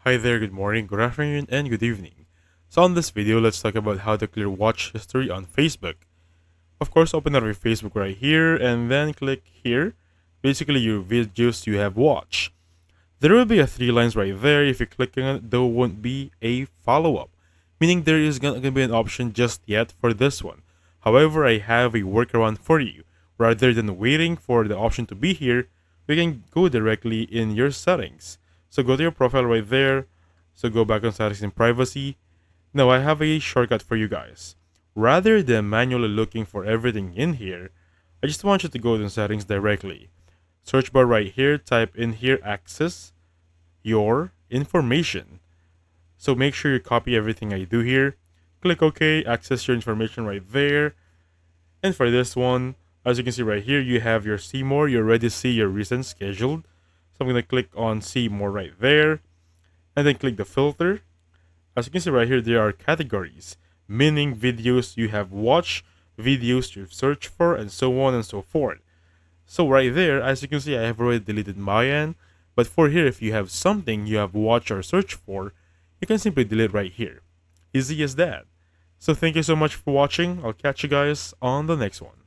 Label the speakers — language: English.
Speaker 1: Hi there, good morning, good afternoon, and good evening. So on this video, let's talk about how to clear watch history on Facebook. Of course, open up your Facebook right here and then click here. Basically, your videos you have watched. There will be a three lines right there. If you click on it, there won't be a follow-up, meaning there is going to be an option just yet for this one. However, I have a workaround for you. Rather than waiting for the option to be here, we can go directly in your settings. So go to your profile right there. So go back on settings and privacy. Now I have a shortcut for you guys. Rather than manually looking for everything in here, I just want you to go to settings directly. Search bar right here, type in here access your information. So make sure you copy everything I do here. Click OK, access your information right there. And for this one, as you can see right here, you have your see more. You already see your recent scheduled. So I'm going to click on see more right there. And then click the filter. As you can see right here, there are categories, meaning videos you have watched, videos you've searched for, and so on and so forth. So right there, as you can see, I have already deleted my end. But for here, if you have something you have watched or searched for, you can simply delete right here. Easy as that. So thank you so much for watching. I'll catch you guys on the next one.